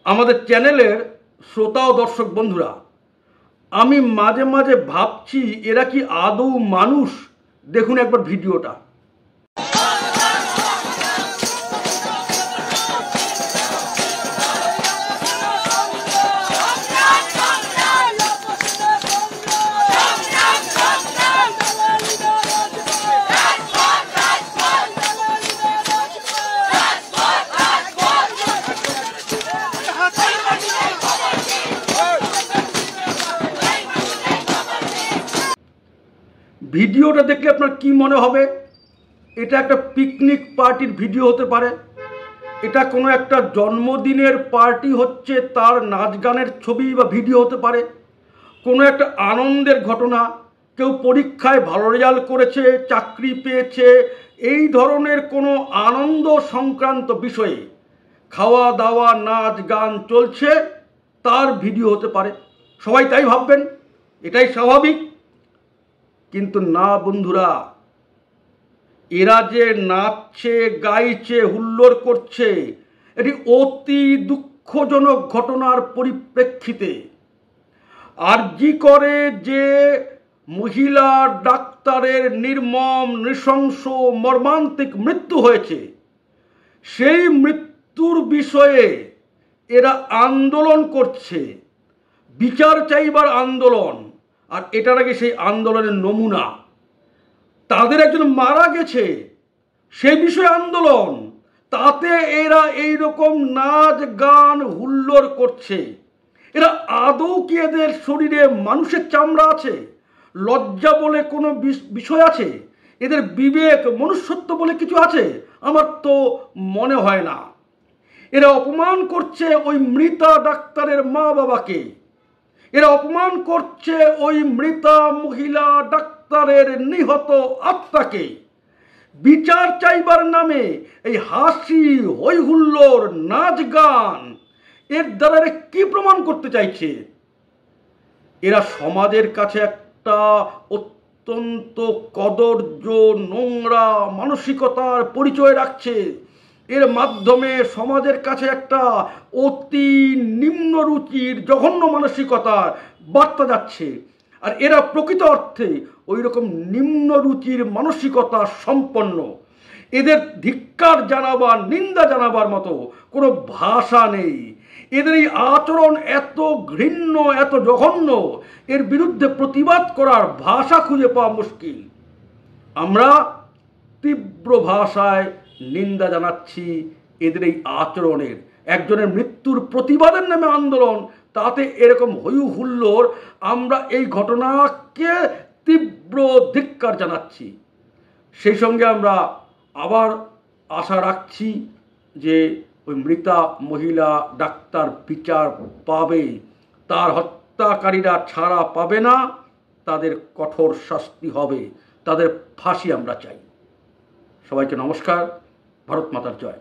আমাদের চ্যানেলের শ্রোতা ও দর্শক বন্ধুরা, আমি মাঝে মাঝে ভাবছি এরা কি আদৌ মানুষ? দেখুন একবার ভিডিওটা। ভিডিওটা দেখলে আপনার কি মনে হবে? এটা একটা পিকনিক পার্টির ভিডিও হতে পারে, এটা কোনো একটা জন্মদিনের পার্টি হচ্ছে তার নাচ গানের ছবি বা ভিডিও হতে পারে, কোনো একটা আনন্দের ঘটনা, কেউ পরীক্ষায় ভালো রেজাল্ট করেছে, চাকরি পেয়েছে, এই ধরনের কোনো আনন্দ সংক্রান্ত বিষয়ে খাওয়া দাওয়া নাচ গান চলছে তার ভিডিও হতে পারে। সবাই তাই ভাববেন, এটাই স্বাভাবিক। কিন্তু না বন্ধুরা, এরা যে নাচছে গাইছে হুল্লোড় করছে এটি অতি দুঃখজনক ঘটনার পরিপ্রেক্ষিতে। আরজি করে যে মহিলা ডাক্তারের নির্মম নৃশংস মর্মান্তিক মৃত্যু হয়েছে, সেই মৃত্যুর বিষয়ে এরা আন্দোলন করছে, বিচার চাইবার আন্দোলন। আর এটা নাকি সেই আন্দোলনের নমুনা। তাদের একজন মারা গেছে, সে বিষয়ে আন্দোলন, তাতে এরা এই রকম নাচ গান হুল্লোড় করছে। এরা আদৌ কি এদের শরীরে মানুষের চামড়া আছে? লজ্জা বলে কোনো বিষয় আছে? এদের বিবেক মনুষ্যত্ব বলে কিছু আছে? আমার তো মনে হয় না। এরা অপমান করছে ওই মৃতা ডাক্তারের মা বাবাকে, এরা অপমান করছে ওই মৃতা মহিলা ডাক্তারের নিহত আত্মাকে। বিচার চাইবার নামে এই হাসি হই হুল্লোড় নাচ গান, এর দ্বারা কি প্রমাণ করতে চাইছে? এরা সমাজের কাছে একটা অত্যন্ত কদর্য নোংরা মানসিকতার পরিচয় রাখছে। এর মাধ্যমে সমাজের কাছে একটা অতি নিম্ন রুচির জঘন্য মানসিকতার বার্তা যাচ্ছে। আর এরা প্রকৃত অর্থে ওই রকম নিম্ন রুচির মানসিকতা সম্পন্ন। এদের ধিক্কার জানাবার নিন্দা জানাবার মতো কোনো ভাষা নেই। এদের এই আচরণ এত ঘৃণ্য এত জঘন্য, এর বিরুদ্ধে প্রতিবাদ করার ভাষা খুঁজে পাওয়া মুশকিল। আমরা তীব্র ভাষায় নিন্দা জানাচ্ছি এদের এই আচরণের। একজনের মৃত্যুর প্রতিবাদের নামে আন্দোলন, তাতে এরকম হই হুল্লোড়। আমরা এই ঘটনাকে তীব্র ধিক্কার জানাচ্ছি। সেই সঙ্গে আমরা আবার আশা রাখছি যে ওই মৃতা মহিলা ডাক্তার বিচার পাবে, তার হত্যাকারীরা ছাড়া পাবে না, তাদের কঠোর শাস্তি হবে, তাদের ফাঁসি আমরা চাই। সবাইকে নমস্কার। ভারত মাতার জয়।